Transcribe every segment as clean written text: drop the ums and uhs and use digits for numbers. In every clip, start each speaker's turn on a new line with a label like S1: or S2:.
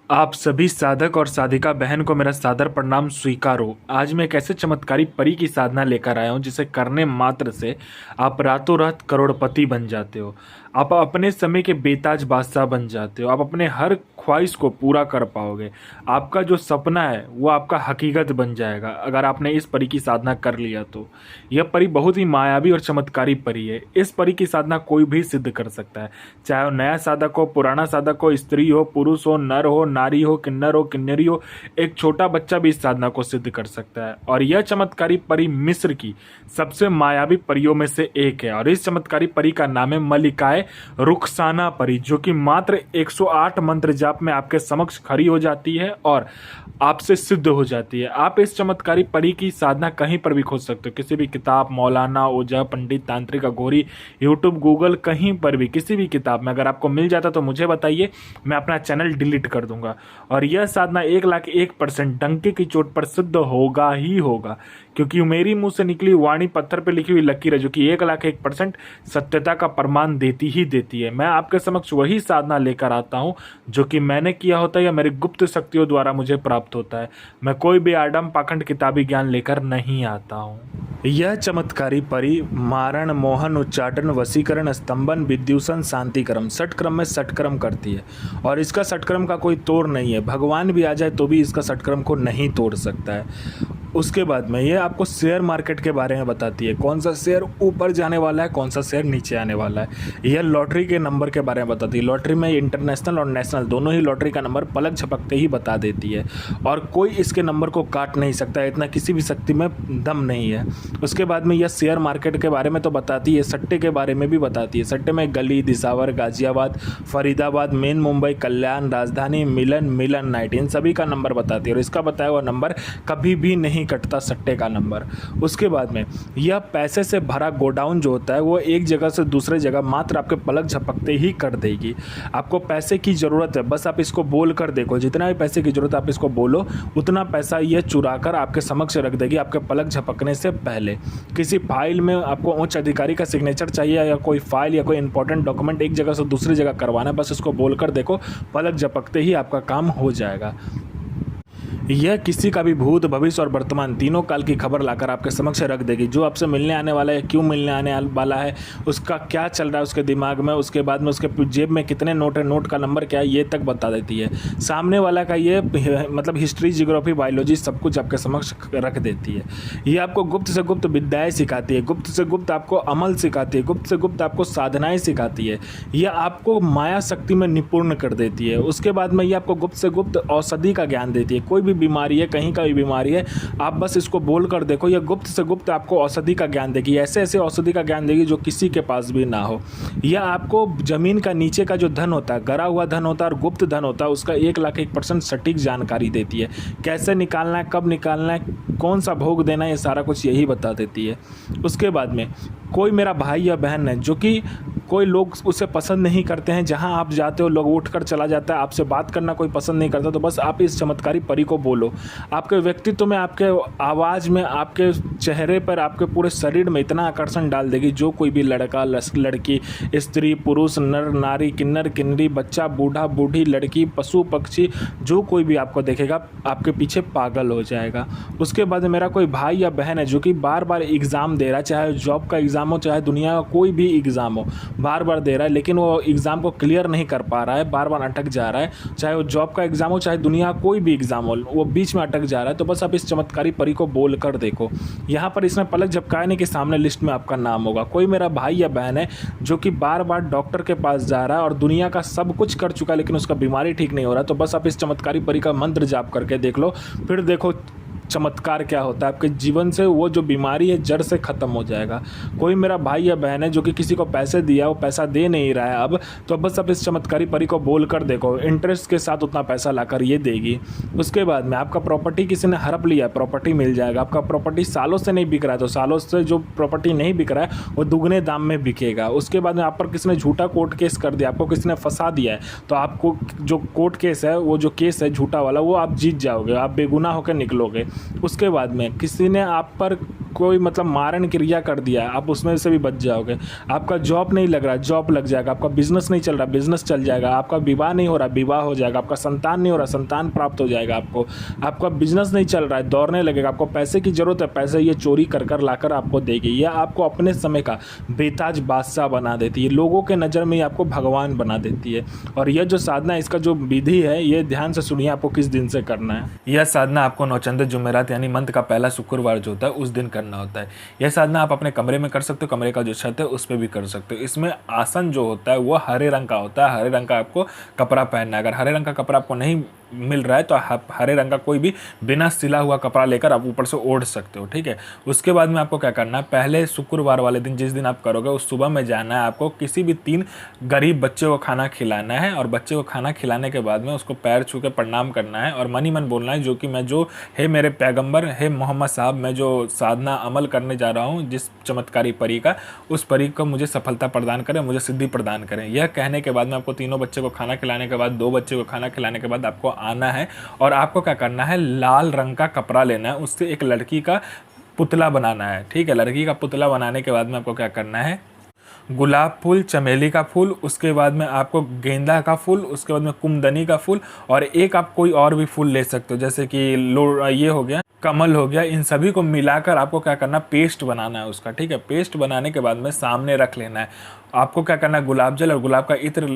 S1: आप सभी साधक और साधिका बहन को मेरा सादर प्रणाम स्वीकार हो। आज मैं एक ऐसे चमत्कारी परी की साधना लेकर आया हूँ जिसे करने मात्र से आप रातों रात करोड़पति बन जाते हो। आप अपने समय के बेताज बादशाह बन जाते हो। आप अपने हर ख्वाहिश को पूरा कर पाओगे। आपका जो सपना है वो आपका हकीकत बन जाएगा अगर आपने इस परी की साधना कर लिया तो। यह परी बहुत ही मायावी और चमत्कारी परी है। इस परी की साधना कोई भी सिद्ध कर सकता है, चाहे वो नया साधक हो, पुराना साधक हो, स्त्री हो, पुरुष हो, नर हो, नारी हो, किन्नर हो, किन्नरी हो। एक छोटा बच्चा भी इस साधना को सिद्ध कर सकता है। और यह चमत्कारी परी मिस्र की सबसे मायावी परियों में से एक है। और इस चमत्कारी परी का नाम है मलिकाए रुखसाना परी, जो कि मात्र 108 मंत्र जाप में आपके समक्ष खड़ी हो जाती है और आपसे सिद्ध हो जाती है। आप इस चमत्कारी परी की साधना कहीं पर भी खोज सकते हो, किसी भी किताब, मौलाना, ओझा, पंडित, तांत्रिक, अघोरी, यूट्यूब, गूगल, कहीं पर भी किसी भी किताब में अगर आपको मिल जाता तो मुझे बताइए, मैं अपना चैनल डिलीट कर दूंगा। और यह साधना 1,01% डंके की चोट पर सिद्ध होगा ही होगा, क्योंकि मेरी मुंह से निकली वाणी पत्थर पर लिखी हुई लकीर है, जो कि 1,01% सत्यता का प्रमाण देती ही देती है। मैं आपके समक्ष वही साधना लेकर आता हूं जो कि मैंने किया होता है या मेरी गुप्त शक्तियों द्वारा मुझे प्राप्त होता है। मैं कोई भी आडम पाखंड किताबी ज्ञान लेकर नहीं आता हूँ। यह चमत्कारी परी मारण, मोहन, उच्चाटन, वशीकरण, स्तंभन, विद्युषण, शांतिक्रम, षटक्रम में षटक्रम करती है। और इसका षटक्रम का कोई तोड़ नहीं है। भगवान भी आ जाए तो भी इसका षटक्रम को नहीं तोड़ सकता है। उसके बाद में ये आपको शेयर मार्केट के बारे में बताती है, कौन सा शेयर ऊपर जाने वाला है, कौन सा शेयर नीचे आने वाला है। यह लॉटरी के नंबर के बारे में बताती है। लॉटरी में इंटरनेशनल और नेशनल दोनों ही लॉटरी का नंबर पलक झपकते ही बता देती है और कोई इसके नंबर को काट नहीं सकता, इतना किसी भी शक्ति में दम नहीं है। उसके बाद में यह शेयर मार्केट के बारे में तो बताती है, सट्टे के बारे में भी बताती है। सट्टे में गली, दिसावर, गाजियाबाद, फरीदाबाद, मेन मुंबई, कल्याण, राजधानी, मिलन नाइट, इन सभी का नंबर बताती है और इसका बताया हुआ नंबर कभी भी नहीं कटता, सट्टे का नंबर। उसके बाद में यह पैसे से भरा गोडाउन जो होता है वो एक जगह से दूसरे जगह मात्र आपके पलक झपकते ही कर देगी। आपको पैसे की ज़रूरत है, बस आप इसको बोल कर देखो, जितना भी पैसे की ज़रूरत है आप इसको बोलो, उतना पैसा यह चुरा कर आपके समक्ष रख देगी आपके पलक झपकने से पहले। किसी फाइल में आपको उच्च अधिकारी का सिग्नेचर चाहिए या कोई फाइल या कोई इंपॉर्टेंट डॉक्यूमेंट एक जगह से दूसरी जगह करवाना है, बस इसको बोल कर देखो, पलक झपकते ही आपका काम हो जाएगा। यह किसी का भी भूत, भविष्य और वर्तमान तीनों काल की खबर लाकर आपके समक्ष रख देगी। जो आपसे मिलने आने वाला है, क्यों मिलने आने वाला है, उसका क्या चल रहा है उसके दिमाग में, उसके बाद में उसके जेब में कितने नोट है, नोट का नंबर क्या है, ये तक बता देती है। सामने वाला का ये मतलब हिस्ट्री, जियोग्राफी, बायोलॉजी सब कुछ आपके समक्ष रख देती है। ये आपको गुप्त से गुप्त विद्याएँ सिखाती है, गुप्त से गुप्त आपको अमल सिखाती है, गुप्त से गुप्त आपको साधनाएँ सिखाती है। यह आपको माया शक्ति में निपुण कर देती है। उसके बाद में ये आपको गुप्त से गुप्त औषधि का ज्ञान देती है। कोई भी बीमारी है, कहीं का भी बीमारी है, आप बस इसको बोल कर देखो, यह गुप्त से गुप्त आपको औषधि का ज्ञान देगी। ऐसे ऐसे औषधि का ज्ञान देगी जो किसी के पास भी ना हो। यह आपको जमीन का नीचे का जो धन होता है, गरा हुआ धन होता है और गुप्त धन होता है, उसका 1,01% सटीक जानकारी देती है। कैसे निकालना है, कब निकालना है, कौन सा भोग देना है, ये सारा कुछ यही बता देती है। उसके बाद में कोई मेरा भाई या बहन है जो कि कोई लोग उसे पसंद नहीं करते हैं, जहां आप जाते हो लोग उठकर चला जाता है, आपसे बात करना कोई पसंद नहीं करता, तो बस आप इस चमत्कारी परी को बोलो। आपके व्यक्तित्व में, आपके आवाज़ में, आपके चेहरे पर, आपके पूरे शरीर में इतना आकर्षण डाल देगी, जो कोई भी लड़का, लड़की, स्त्री, पुरुष, नर, नारी, किन्नर, किन्नरी, बच्चा, बूढ़ा, बूढ़ी, लड़की, पशु, पक्षी, जो कोई भी आपको देखेगा आपके पीछे पागल हो जाएगा। उसके बाद मेरा कोई भाई या बहन है जो कि बार बार एग्ज़ाम दे रहा है, चाहे जॉब का एग्ज़ाम हो, चाहे दुनिया का कोई भी एग्ज़ाम हो, बार बार दे रहा है, लेकिन वो एग्ज़ाम को क्लियर नहीं कर पा रहा है, बार बार अटक जा रहा है, चाहे वो जॉब का एग्ज़ाम हो, चाहे दुनिया का कोई भी एग्ज़ाम हो, वो बीच में अटक जा रहा है, तो बस आप इस चमत्कारी परी को बोल कर देखो। यहाँ पर इसमें पलक झपकाने के सामने लिस्ट में आपका नाम होगा। कोई मेरा भाई या बहन है जो कि बार बार डॉक्टर के पास जा रहा है और दुनिया का सब कुछ कर चुका है, लेकिन उसका बीमारी ठीक नहीं हो रहा है, तो बस आप इस चमत्कारी परी का मंत्र जाप करके देख लो, फिर देखो चमत्कार क्या होता है। आपके जीवन से वो जो बीमारी है जड़ से ख़त्म हो जाएगा। कोई मेरा भाई या बहन है जो कि किसी को पैसे दिया, वो पैसा दे नहीं रहा है अब, तो बस आप इस चमत्कारी परी को बोल कर देखो, इंटरेस्ट के साथ उतना पैसा लाकर ये देगी। उसके बाद में आपका प्रॉपर्टी किसी ने हड़प लिया, प्रॉपर्टी मिल जाएगा। आपका प्रॉपर्टी सालों से नहीं बिक रहा है, तो सालों से जो प्रॉपर्टी नहीं बिक रहा है वो दुगने दाम में बिकेगा। उसके बाद में आप पर किसी ने झूठा कोर्ट केस कर दिया, आपको किसी ने फंसा दिया है, तो आपको जो कोर्ट केस है, वो जो केस है झूठा वाला, वो आप जीत जाओगे, आप बेगुनाह होकर निकलोगे। उसके बाद में किसी ने आप पर कोई मतलब मारण क्रिया कर दिया है, आप उसमें से भी बच जाओगे। आपका जॉब नहीं लग रहा, जॉब लग जाएगा। आपका बिजनेस नहीं चल रहा, बिजनेस चल जाएगा। आपका विवाह नहीं हो रहा, विवाह हो जाएगा। आपका संतान नहीं हो रहा, संतान प्राप्त हो जाएगा आपको। आपका बिजनेस नहीं चल रहा है, दौड़ने लगेगा। आपको पैसे की जरूरत है, पैसे ये चोरी कर कर लाकर आपको देगी। यह आपको अपने समय का बेताज बादशाह बना देती है, लोगों के नज़र में आपको भगवान बना देती है। और यह जो साधना, इसका जो विधि है, ये ध्यान से सुनिए आपको किस दिन से करना है। यह साधना आपको नौचंद जुमेरात यानी मंथ का पहला शुक्रवार जो होता है उस दिन करना होता है। यह साधना आप अपने कमरे में कर सकते हो, कमरे का जो छत है उस पर भी कर सकते हो। इसमें आसन जो होता है वो हरे रंग का होता है, हरे रंग का आपको कपड़ा पहनना है। अगर हरे रंग का कपड़ा आपको नहीं मिल रहा है तो आप हरे रंग का कोई भी बिना सिला हुआ कपड़ा लेकर आप ऊपर से ओढ़ सकते हो, ठीक है। उसके बाद में आपको क्या करना है, पहले शुक्रवार वाले दिन जिस दिन आप करोगे उस सुबह में जाना है आपको, किसी भी 3 गरीब बच्चे को खाना खिलाना है। और बच्चे को खाना खिलाने के बाद में उसको पैर छू के प्रणाम करना है और मन ही मन बोलना है जो कि मैं जो है मेरे पैगंबर है मोहम्मद साहब, मैं जो साधना अमल करने जा रहा हूँ जिस चमत्कारी परी का, उस परी को मुझे सफलता प्रदान करें, मुझे सिद्धि प्रदान करें। यह कहने के बाद में आपको तीनों बच्चे को खाना खिलाने के बाद, 2 बच्चे को खाना खिलाने के बाद आपको आना है और आपको क्या करना है, लाल रंग का कपड़ा लेना है, उससे एक लड़की का पुतला बनाना है, ठीक है। लड़की का पुतला बनाने के बाद में आपको क्या करना है, गुलाब फूल, चमेली का फूल, उसके बाद में आपको गेंदा का फूल, उसके बाद में कुमदनी का फूल और एक आप कोई और भी फूल ले सकते हो, जैसे कि ये हो गया, कमल हो गया। इन सभी को मिलाकर आपको क्या करना, पेस्ट बनाना है उसका, ठीक है। पेस्ट बनाने के बाद में सामने रख लेना है। आपको क्या करना है, गुलाब जल और गुलाब का इत्र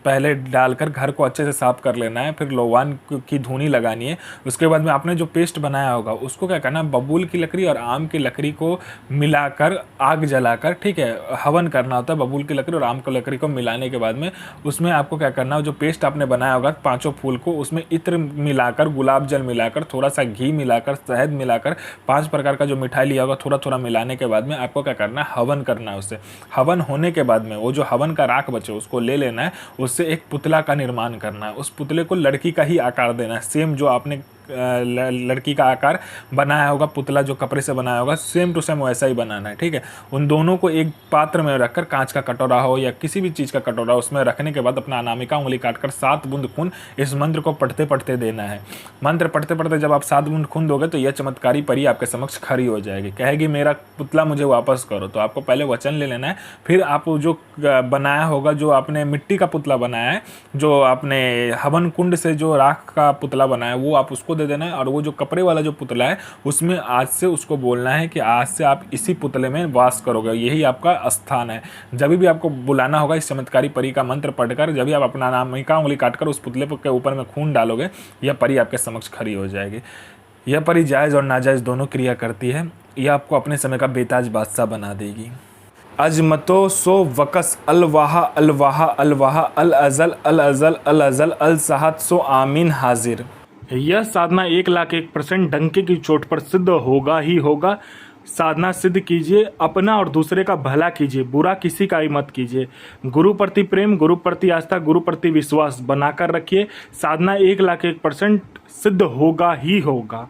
S1: पहले डालकर घर को अच्छे से साफ कर लेना है। फिर लोवान की धूनी लगानी है। उसके बाद में आपने जो पेस्ट बनाया होगा उसको क्या करना है, बबूल की लकड़ी और आम की लकड़ी को मिलाकर आग जलाकर, ठीक है, हवन करना होता है। बबूल की लकड़ी और आम की लकड़ी को मिलाने के बाद में उसमें आपको क्या करना है, जो पेस्ट आपने बनाया होगा 5 फूल को, उसमें इत्र मिलाकर, गुलाब जल मिलाकर, थोड़ा सा घी मिलाकर, शहद मिलाकर, 5 प्रकार का जो मिठाई लिया होगा थोड़ा थोड़ा मिलाने के बाद में आपको क्या करना है, हवन करना है उससे। हवन होने के बाद में वो जो हवन का राख बचे उसको ले लेना है, उससे एक पुतला का निर्माण करना है। उस पुतले को लड़की का ही आकार देना है, सेम जो आपने लड़की का आकार बनाया होगा, पुतला जो कपड़े से बनाया होगा सेम टू सेम वैसा ही बनाना है, ठीक है। उन दोनों को एक पात्र में रखकर, कांच का कटोरा हो या किसी भी चीज़ का कटोरा, उसमें रखने के बाद अपना अनामिका उंगली काटकर 7 बूंद खून इस मंत्र को पढ़ते पढ़ते देना है। मंत्र पढ़ते पढ़ते जब आप 7 बूंद खून दोगे तो यह चमत्कारी परी आपके समक्ष खड़ी हो जाएगी, कहेगी मेरा पुतला मुझे वापस करो। तो आपको पहले वचन ले लेना है, फिर आप जो बनाया होगा, जो आपने मिट्टी का पुतला बनाया है, जो आपने हवन कुंड से जो राख का पुतला बनाया है, वो आप उसको दे देना है। और वो जो कपड़े वाला जो पुतला है उसमें आज से उसको बोलना है कि आज से आप इसी पुतले में वास करोगे, यही आपका स्थान है। जब भी आपको बुलाना होगा इस चमत्कारी परी का मंत्र पढ़कर, जब भी आप अपना अनामिका उंगली काटकर उस पुतले के ऊपर में खून डालोगे, यह परी आपके समक्ष खड़ी हो जाएगी। यह परी जायज़ और नाजायज़ दोनों क्रिया करती है। यह आपको अपने समय का बेताज बादशाह बना देगी। अजमतो सो वकस अलवाहा अलवाहा अलवाहा अल अजल अल अजल अल अजल अल साहत सो आमीन हाजिर। यह साधना 1,01% डंके की चोट पर सिद्ध होगा ही होगा। साधना सिद्ध कीजिए, अपना और दूसरे का भला कीजिए, बुरा किसी का ही मत कीजिए। गुरु प्रति प्रेम, गुरु प्रति आस्था, गुरु प्रति विश्वास बनाकर रखिए। साधना 1,01% सिद्ध होगा ही होगा।